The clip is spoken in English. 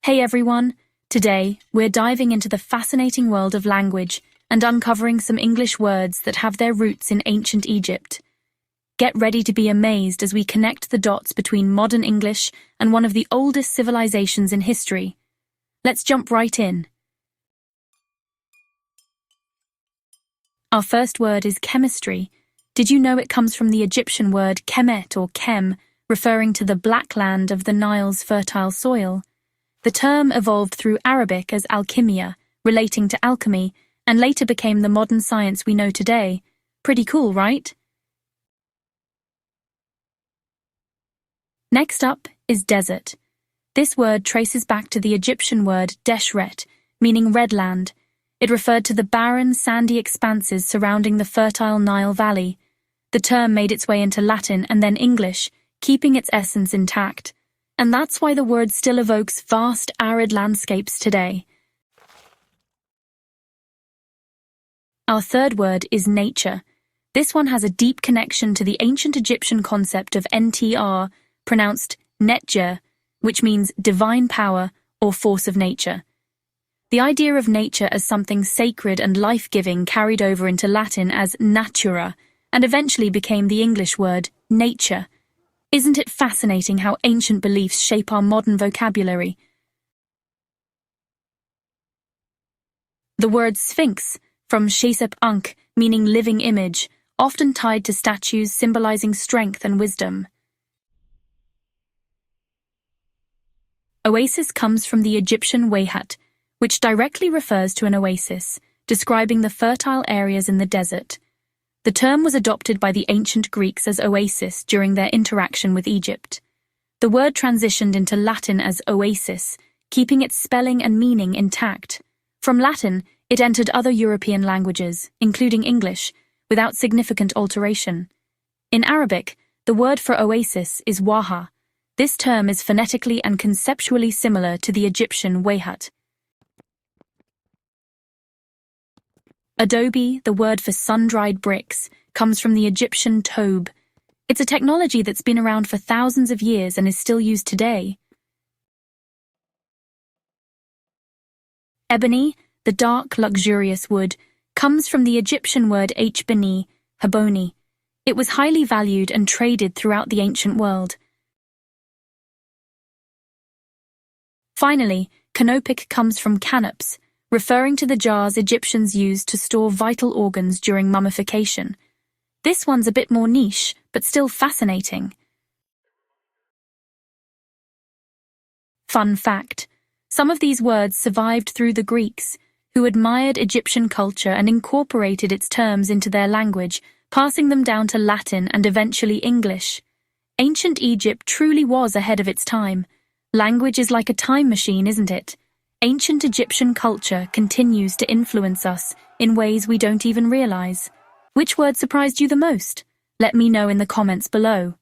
Hey everyone! Today, we're diving into the fascinating world of language and uncovering some English words that have their roots in ancient Egypt. Get ready to be amazed as we connect the dots between modern English and one of the oldest civilizations in history. Let's jump right in. Our first word is chemistry. Did you know it comes from the Egyptian word kemet or chem, referring to the black land of the Nile's fertile soil? The term evolved through Arabic as alchemia, relating to alchemy, and later became the modern science we know today. Pretty cool, right? Next up is desert. This word traces back to the Egyptian word deshret, meaning red land. It referred to the barren, sandy expanses surrounding the fertile Nile Valley. The term made its way into Latin and then English, keeping its essence intact. And that's why the word still evokes vast, arid landscapes today. Our third word is nature. This one has a deep connection to the ancient Egyptian concept of NTR, pronounced netjer, which means divine power or force of nature. The idea of nature as something sacred and life-giving carried over into Latin as natura, and eventually became the English word nature. Isn't it fascinating how ancient beliefs shape our modern vocabulary? The word sphinx, from shesep ankh, meaning living image, often tied to statues symbolizing strength and wisdom. Oasis comes from the Egyptian weḥat, which directly refers to an oasis, describing the fertile areas in the desert. The term was adopted by the ancient Greeks as oasis during their interaction with Egypt. The word transitioned into Latin as oasis, keeping its spelling and meaning intact. From Latin, it entered other European languages, including English, without significant alteration. In Arabic, the word for oasis is waha. This term is phonetically and conceptually similar to the Egyptian weḥat. Adobe, the word for sun-dried bricks, comes from the Egyptian tobe. It's a technology that's been around for thousands of years and is still used today. Ebony, the dark, luxurious wood, comes from the Egyptian word hbeni, haboni. It was highly valued and traded throughout the ancient world. Finally, canopic comes from canops, referring to the jars Egyptians used to store vital organs during mummification. This one's a bit more niche, but still fascinating. Fun fact: some of these words survived through the Greeks, who admired Egyptian culture and incorporated its terms into their language, passing them down to Latin and eventually English. Ancient Egypt truly was ahead of its time. Language is like a time machine, isn't it? Ancient Egyptian culture continues to influence us in ways we don't even realize. Which word surprised you the most? Let me know in the comments below.